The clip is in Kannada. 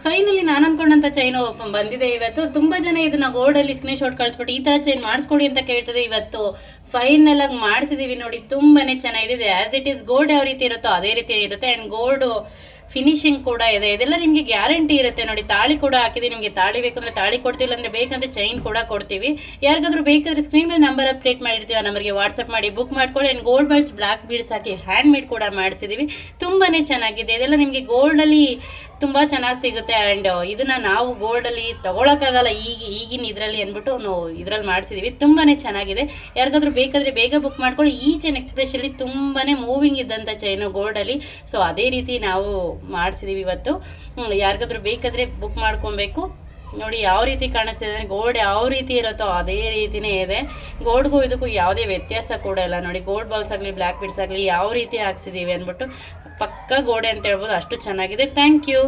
ಫೈನಲಿ ನಾನು ಅನ್ಕೊಂಡಂಥ ಚೈನು ಬಂದಿದೆ ಇವತ್ತು. ತುಂಬ ಜನ ಇದನ್ನ ಗೋಲ್ಡಲ್ಲಿ ಸ್ಕ್ರೀನ್ ಶಾಟ್ ಕಳಿಸ್ಬಿಟ್ಟು ಈ ಥರ ಚೈನ್ ಮಾಡಿಸ್ಕೊಡಿ ಅಂತ ಕೇಳ್ತದೆ. ಇವತ್ತು ಫೈನಲ್ ಆಗಿ ಮಾಡಿಸಿದೀವಿ ನೋಡಿ, ತುಂಬಾ ಚೆನ್ನಾಗಿದೆ. ಆ್ಯಸ್ ಇಟ್ ಈಸ್ ಗೋಲ್ಡ್ ಯಾವ ರೀತಿ ಇರುತ್ತೋ ಅದೇ ರೀತಿ ಇರುತ್ತೆ. ಆ್ಯಂಡ್ ಗೋಲ್ಡು ಫಿನಿಶಿಂಗ್ ಕೂಡ ಇದೆ. ಇದೆಲ್ಲ ನಿಮಗೆ ಗ್ಯಾರಂಟಿ ಇರುತ್ತೆ ನೋಡಿ. ತಾಳಿ ಕೂಡ ಹಾಕಿದ್ದೀವಿ. ನಿಮಗೆ ತಾಳಿ ಬೇಕಂದ್ರೆ ತಾಳಿ ಕೊಡ್ತೀವಿ, ಅಂದರೆ ಬೇಕಂದ್ರೆ ಚೈನ್ ಕೂಡ ಕೊಡ್ತೀವಿ. ಯಾರಿಗಾದ್ರೂ ಬೇಕಾದ್ರೆ ಸ್ಕ್ರೀನ್ ಮೇಲೆ ನಂಬರ್ ಅಪ್ಡೇಟ್ ಮಾಡಿರ್ತೀವಿ, ಆ ನಂಬರ್ಗೆ ವಾಟ್ಸಪ್ ಮಾಡಿ ಬುಕ್ ಮಾಡ್ಕೊಳ್ಳಿ. And gold ಬಲ್ಸ್ black beads hockey hand made ಕೂಡ ಮಾಡಿಸಿದ್ದೀವಿ. ತುಂಬಾ ಚೆನ್ನಾಗಿದೆ. ಇದೆಲ್ಲ ನಿಮಗೆ ಗೋಲ್ಡಲ್ಲಿ ತುಂಬ ಚೆನ್ನಾಗಿ ಸಿಗುತ್ತೆ. ಆ್ಯಂಡ್ ಇದನ್ನು ನಾವು ಗೋಲ್ಡಲ್ಲಿ ತೊಗೊಳಕ್ಕಾಗಲ್ಲ ಈಗಿನ ಇದರಲ್ಲಿ ಅಂದ್ಬಿಟ್ಟು ನಾವು ಇದರಲ್ಲಿ ಮಾಡಿಸಿದ್ದೀವಿ. ತುಂಬಾ ಚೆನ್ನಾಗಿದೆ. ಯಾರಿಗಾದ್ರೂ ಬೇಕಾದರೆ ಬೇಗ ಬುಕ್ ಮಾಡ್ಕೊಳ್ಳಿ. ಈ ಚೈನ್ ಎಕ್ಸ್ಪ್ರೆಷಲಿ ತುಂಬಾ ಮೂವಿಂಗ್ ಇದ್ದಂಥ ಚೈನು ಗೋಲ್ಡಲ್ಲಿ. ಸೊ ಅದೇ ರೀತಿ ನಾವು ಮಾಡಿಸಿದೀವಿ ಇವತ್ತು. ಯಾರಿಗಾದ್ರೂ ಬೇಕಾದರೆ ಬುಕ್ ಮಾಡ್ಕೊಬೇಕು. ನೋಡಿ ಯಾವ ರೀತಿ ಕಾಣಿಸ್ತಿದೆ, ಗೋಲ್ಡ್ ಯಾವ ರೀತಿ ಇರುತ್ತೋ ಅದೇ ರೀತಿಯೇ ಇದೆ. ಗೋಲ್ಡ್ಗೂ ಇದಕ್ಕೂ ಯಾವುದೇ ವ್ಯತ್ಯಾಸ ಕೂಡ ಇಲ್ಲ ನೋಡಿ. ಗೋಲ್ಡ್ ಬಾಲ್ಸ್ ಆಗಲಿ ಬ್ಲ್ಯಾಕ್ ಬೀಡ್ಸ್ ಆಗಲಿ ಯಾವ ರೀತಿ ಹಾಕ್ಸಿದ್ದೀವಿ ಅಂದ್ಬಿಟ್ಟು ಪಕ್ಕ ಗೋಡೆ ಅಂತ ಹೇಳ್ಬೋದು. ಅಷ್ಟು ಚೆನ್ನಾಗಿದೆ. Thank you.